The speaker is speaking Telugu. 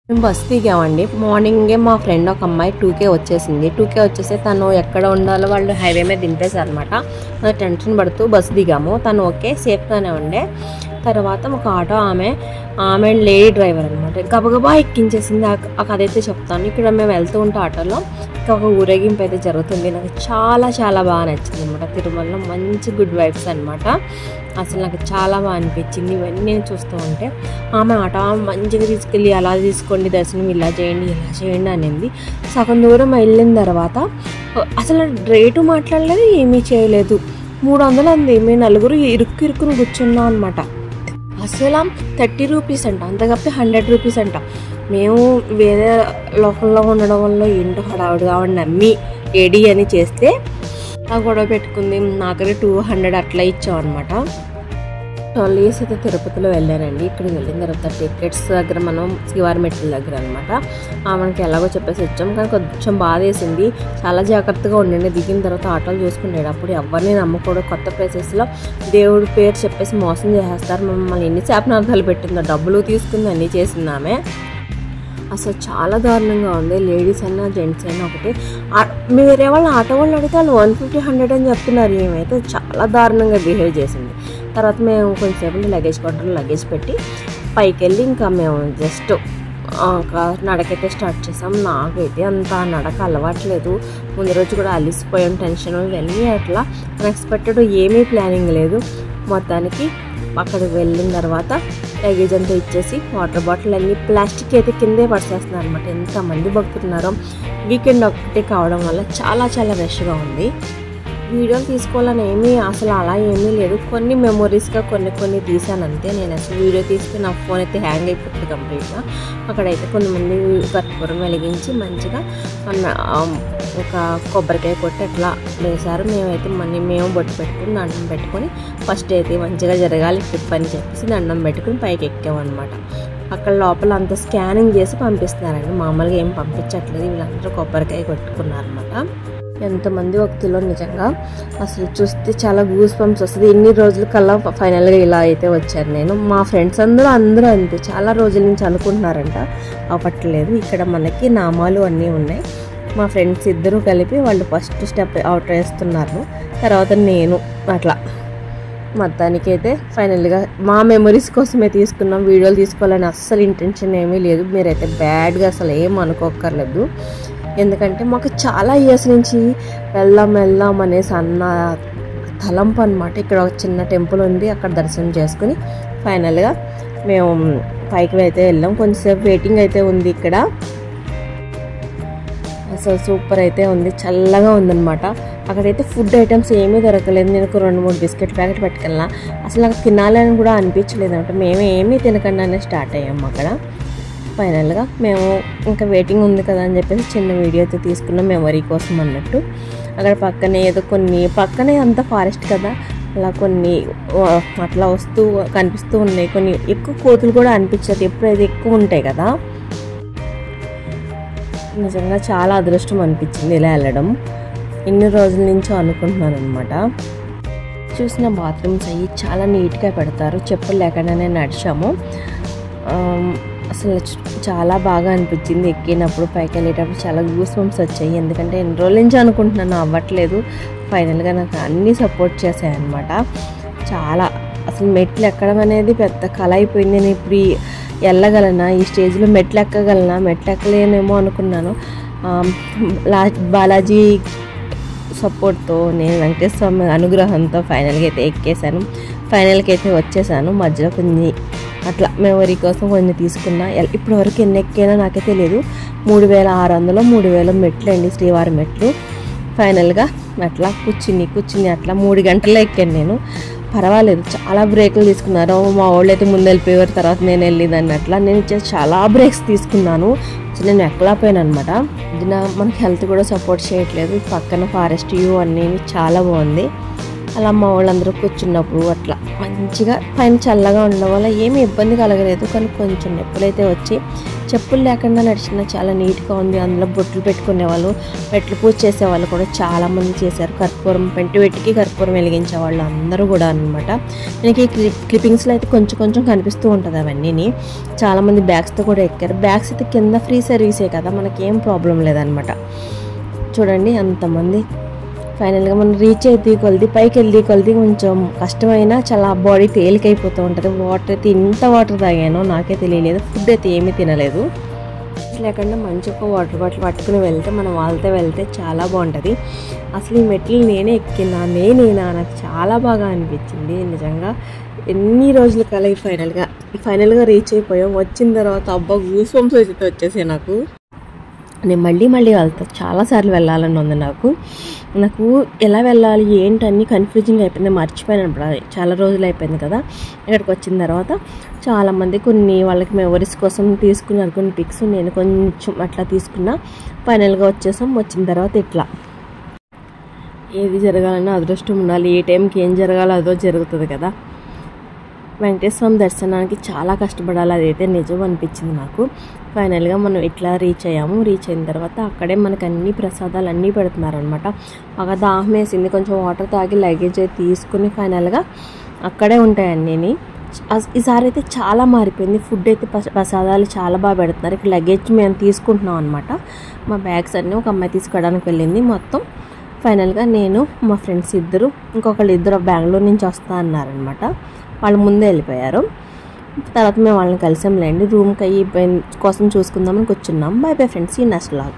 మేము బస్సు దిగామండి. మార్నింగే మా ఫ్రెండ్ ఒక అమ్మాయి 2K వచ్చేసింది. 2K వచ్చేసి తను ఎక్కడ ఉండాలో వాళ్ళు హైవే మీద దింపేశారు అనమాట. టెన్షన్ పడుతూ బస్సు దిగాము. తను ఓకే సేఫ్గానే ఉండే. తర్వాత ఒక ఆటో ఆమె లేడీ డ్రైవర్ అనమాట. గబగబా ఎక్కించేసింది. అదైతే చెప్తాను. ఇక్కడ మేము వెళ్తూ ఉంటే ఆటోలో ఒక ఊరేగింపు అయితే జరుగుతుంది. నాకు చాలా చాలా బాగా నచ్చింది అనమాట. తిరుమలలో మంచి గుడ్ వైబ్స్ అనమాట. అసలు నాకు చాలా బాగా అనిపించింది. ఇవన్నీ నేను చూస్తూ ఉంటే ఆమె ఆటో మంచిగా తీసుకెళ్ళి అలా తీసుకోండి, దర్శనం ఇలా చేయండి అనింది. సగం దూరం వెళ్ళిన తర్వాత అసలు రేటు మాట్లాడలేదు, ఏమీ చేయలేదు. 300 అంది. మేము నలుగురు ఇరుక్కుని కూర్చున్నాం అనమాట. అసలు 30 రూపీస్ అంట, అంత కాకపోతే 100 రూపీస్ అంట. మేము వేరే లోకల్లో ఉండడం వల్ల ఏంటో హడావుడిగా నమ్మి ఏడి అని చేస్తే ఆ గొడవ పెట్టుకుంది. నాకనే 200 అట్లా ఇచ్చాం అనమాట. 12 years అయితే తిరుపతిలో వెళ్ళానండి. ఇక్కడికి వెళ్ళిన తర్వాత టికెట్స్ దగ్గర మనం శివారి మెట్ల దగ్గర అనమాట. మనకి ఎలాగో చెప్పేసి వచ్చాం. కానీ కొంచెం బాధ వేసింది. చాలా జాగ్రత్తగా ఉండండి. దిగిన తర్వాత ఆటోలు చూసుకునేటప్పుడు ఎవరిని నమ్మకూడదు. కొత్త ప్లేసెస్లో దేవుడి పేరు చెప్పేసి మోసం చేసేస్తారు. మమ్మల్ని ఎన్ని శాపనార్థాలు పెట్టిందో, డబ్బులు తీసుకుంది, అన్నీ చేసిందామే. అసలు చాలా దారుణంగా ఉంది. లేడీస్ అయినా జెంట్స్ అయినా ఒకటి. వేరే వాళ్ళు ఆటో వాళ్ళు అడిగితే వాళ్ళు 150, 100 అని చెప్తున్నారు. ఏమైతే చాలా దారుణంగా బిహేవ్ చేసింది. తర్వాత మేము కొంచెంసేపు లగేజ్ కౌంటర్లో లగేజ్ పెట్టి పైకి వెళ్ళి ఇంకా మేము జస్ట్ నడకైతే స్టార్ట్ చేసాం. నాకైతే అంత నడక అలవాట్లేదు. ముందు రోజు కూడా అలిసిపోయాం. టెన్షన్ ఇవన్నీ అట్లా అన్ఎక్స్పెక్టెడ్, ఏమీ ప్లానింగ్ లేదు. మొత్తానికి అక్కడికి వెళ్ళిన తర్వాత లగేజ్ అంతా ఇచ్చేసి వాటర్ బాటిల్ అన్నీ ప్లాస్టిక్ అయితే కిందే పడిచేస్తున్నారు అనమాట. ఎంతమంది భక్తున్నారో. వీకెండ్ ఒకటే కావడం వల్ల చాలా చాలా రష్గా ఉంది. వీడియోలు తీసుకోవాలని అసలు అలా ఏమీ లేదు. కొన్ని మెమొరీస్గా కొన్ని తీసాను అంతే. నేను అసలు వీడియో తీస్తే నా ఫోన్ అయితే హ్యాంగ్ అయిపోతుంది కంప్లీట్గా. అక్కడైతే కొంతమంది కర్పూరం వెలిగించి మంచిగా ఒక కొబ్బరికాయ కొట్టి అట్లా వేశారు. మేమైతే మేము బొట్టు పెట్టుకుని దండం పెట్టుకొని ఫస్ట్ అయితే మంచిగా జరగాలి ట్రిప్ అని చెప్పేసి దండం పెట్టుకుని పైకి ఎక్కామన్నమాట. అక్కడ లోపల అంతా స్కానింగ్ చేసి పంపిస్తున్నారండి. మామూలుగా ఏం పంపించట్లేదు. వీళ్ళందరూ కొబ్బరికాయ కొట్టుకున్నారనమాట. ఎంతమంది భక్తులు నిజంగా అసలు చూస్తే చాలా గూస్ బంప్స్ వస్తుంది. ఇన్ని రోజుల కల్లా ఫైనల్గా ఇలా అయితే వచ్చాను నేను. మా ఫ్రెండ్స్ అందరూ అంతే చాలా రోజుల నుంచి అనుకుంటున్నారంట, అవ్వట్లేదు. ఇక్కడ మనకి నామాలు అన్నీ ఉన్నాయి. మా ఫ్రెండ్స్ ఇద్దరు కలిపి వాళ్ళు ఫస్ట్ స్టెప్ అవుట్ వేస్తున్నారు. తర్వాత నేను అట్లా మొత్తానికి అయితే ఫైనల్గా మా మెమరీస్ కోసమే తీసుకున్నాం. వీడియోలు తీసుకోవాలని అస్సలు ఇంటెన్షన్ ఏమీ లేదు. మీరైతే బ్యాడ్గా అసలు ఏం అనుకోక్కర్లేదు. ఎందుకంటే మాకు చాలా ఇయర్స్ నుంచి వెళ్దాం అనేసి అన్న తలంపు అనమాట. ఇక్కడ ఒక చిన్న టెంపుల్ ఉంది, అక్కడ దర్శనం చేసుకుని ఫైనల్గా మేము పైకి అయితే వెళ్ళాం. కొంచెంసేపు వెయిటింగ్ అయితే ఉంది ఇక్కడ. అసలు సూపర్ అయితే ఉంది, చల్లగా ఉందన్నమాట. అక్కడైతే ఫుడ్ ఐటమ్స్ ఏమీ దొరకలేదు. నేను 2-3 బిస్కెట్ ప్యాకెట్ పట్టుకెళ్ళినా. అసలు నాకు తినాలని కూడా అనిపించలేదు అనమాట. మేము ఏమీ తినకుండానే స్టార్ట్ అయ్యాము అక్కడ. ఫైనల్గా మేము ఇంకా వెయిటింగ్ ఉంది కదా అని చెప్పేసి చిన్న వీడియో అయితే తీసుకున్నాం మెమరీ కోసం అన్నట్టు. అక్కడ పక్కనే అంత ఫారెస్ట్ కదా, అలా కొన్ని అట్లా కనిపిస్తూ ఉన్నాయి. కొన్ని ఎక్కువ కోతులు కూడా అనిపించదు, ఎప్పుడైతే ఎక్కువ ఉంటాయి కదా. నిజంగా చాలా అదృష్టం అనిపించింది ఇలా వెళ్ళడం. ఎన్ని రోజుల నుంచో అనుకుంటున్నాను అనమాట. చూసిన బాత్రూమ్స్ అయ్యి చాలా నీట్గా పెడతారు. చెప్పులు లేకుండానే నడిచాము. అసలు చాలా బాగా అనిపించింది. ఎక్కినప్పుడు పైకి వెళ్ళేటప్పుడు చాలా గూస్ బంప్స్ వచ్చాయి. ఎందుకంటే ఎన్ని రోజుల నుంచి అనుకుంటున్నాను, అవ్వట్లేదు. ఫైనల్గా నాకు అన్నీ సపోర్ట్ చేశాయన్నమాట. చాలా అసలు మెట్లు ఎక్కడం అనేది పెద్ద కళ అయిపోయింది. నేను ఇప్పుడు వెళ్ళగలనా, ఈ స్టేజ్లో మెట్లు ఎక్కగలనా, మెట్లు ఎక్కలేనేమో అనుకున్నాను. బాలాజీ సపోర్ట్తో, నేను వెంకటేశ్వర స్వామి అనుగ్రహంతో ఫైనల్గా అయితే ఎక్కేసాను. ఫైనల్కి అయితే వచ్చేసాను. మధ్యలో కొన్ని అట్లా మెమరీ కోసం కొన్ని తీసుకున్నా. ఇప్పటివరకు ఎన్ని ఎక్కానో నాకే తెలియదు. 3600 3000 మెట్లు అండి, శ్రీవారి మెట్లు. ఫైనల్గా అట్లా కూర్చుని అట్లా 3 గంటల్లో ఎక్కాను నేను. పర్వాలేదు, చాలా బ్రేకులు తీసుకున్నారు. మా వాళ్ళు అయితే ముందు వెళ్ళిపోయారు, తర్వాత నేను వెళ్ళేదాన్ని. అట్లా నేను చాలా బ్రేక్స్ తీసుకున్నాను. నేను ఎక్కలేకపోయాను అనమాట. ఇది మనకి హెల్త్ కూడా సపోర్ట్ చేయట్లేదు. పక్కన ఫారెస్ట్ వ్యూ అన్నీ చాలా బాగుంది. అలా మా వాళ్ళందరూ కూర్చున్నప్పుడు అట్లా మంచిగా పైన చల్లగా ఉండడం వల్ల ఏమీ ఇబ్బంది కలగలేదు. కానీ కొంచెం నొప్పులైతే వచ్చి చెప్పులు లేకుండా నడిచిన చాలా నీట్గా ఉంది. అందులో బొట్లు పెట్టుకునే వాళ్ళు, మెట్లు పూజ చేసేవాళ్ళు కూడా చాలామంది చేశారు. కర్పూరం పెట్టి కర్పూరం వెలిగించే వాళ్ళు అందరూ కూడా అనమాట. మనకి క్లిప్పింగ్స్లో అయితే కొంచెం కొంచెం కనిపిస్తూ ఉంటుంది అవన్నీ. చాలామంది బ్యాగ్స్తో కూడా ఎక్కారు. బ్యాగ్స్ అయితే కింద ఫ్రీ సర్వీసే కదా, మనకేం ప్రాబ్లం లేదనమాట. చూడండి అంతమంది. ఫైనల్గా మనం రీచ్ అయితే కొలిది పైకి వెళ్ళి కొలిది కొంచెం కష్టమైనా చాలా బాడీ తేలికైపోతూ ఉంటుంది. వాటర్ అయితే ఇంత వాటర్ తాగానో నాకే తెలియలేదు. ఫుడ్ అయితే ఏమీ తినలేదు. లేకుండా మంచి ఒక వాటర్ బాటిల్ పట్టుకుని వెళ్తే మనం వాళ్ళతో వెళ్తే చాలా బాగుంటుంది. అసలు ఈ మెట్లు నేనే ఎక్కినా నాకు చాలా బాగా అనిపించింది నిజంగా. ఎన్ని రోజుల కల ఫైనల్గా రీచ్ అయిపోయాం. వచ్చిన తర్వాత అబ్బా గూస్ బంప్స్ అయితే వచ్చేసాయి నాకు. నేను మళ్ళీ వెళ్తాను, చాలాసార్లు వెళ్ళాలని ఉంది నాకు ఎలా వెళ్ళాలి ఏంటన్నీ కన్ఫ్యూజింగ్ అయిపోయింది. మర్చిపోయాను, చాలా రోజులు అయిపోయింది కదా. ఇక్కడికి వచ్చిన తర్వాత చాలామంది వాళ్ళకి మెమరీస్ కోసం తీసుకున్నారు కొన్ని పిక్స్. నేను కొంచెం అట్లా తీసుకున్నా. ఫైనల్గా వచ్చిన తర్వాత ఇట్లా ఏది జరగాలన్నా అదృష్టం ఉండాలి. ఏ టైంకి ఏం జరగాలో అదో జరుగుతుంది కదా. వెంకటేశ్వర స్వామి దర్శనానికి చాలా కష్టపడాలి, అదైతే నిజం అనిపించింది నాకు. ఫైనల్గా మనం ఇట్లా రీచ్ అయ్యాము. రీచ్ అయిన తర్వాత అక్కడే మనకు అన్ని ప్రసాదాలు అన్నీ పెడుతున్నారనమాట. బాగా దాహం వేసింది, కొంచెం వాటర్ తాగి లగేజ్ అయితే తీసుకుని ఫైనల్గా అక్కడే ఉంటాయి అన్నీ. ఈసారి అయితే చాలా మారిపోయింది. ఫుడ్ అయితే ప్రసాదాలు చాలా బాగా పెడుతున్నారు. ఇక్కడ లగేజ్ మేము తీసుకుంటున్నాం అనమాట. మా బ్యాగ్స్ అన్నీ ఒక అమ్మాయి తీసుకోవడానికి వెళ్ళింది. మొత్తం ఫైనల్గా నేను, మా ఫ్రెండ్స్ ఇద్దరు బెంగళూరు నుంచి వస్తా అన్నారనమాట. వాళ్ళు ముందే వెళ్ళిపోయారు. తర్వాత మేము వాళ్ళని కలిసాంలేండి. రూమ్కి కోసం చూసుకుందామని కూర్చున్నాం. బై బై ఫ్రెండ్స్, ఈ నెక్స్ట్ వ్లాగ్.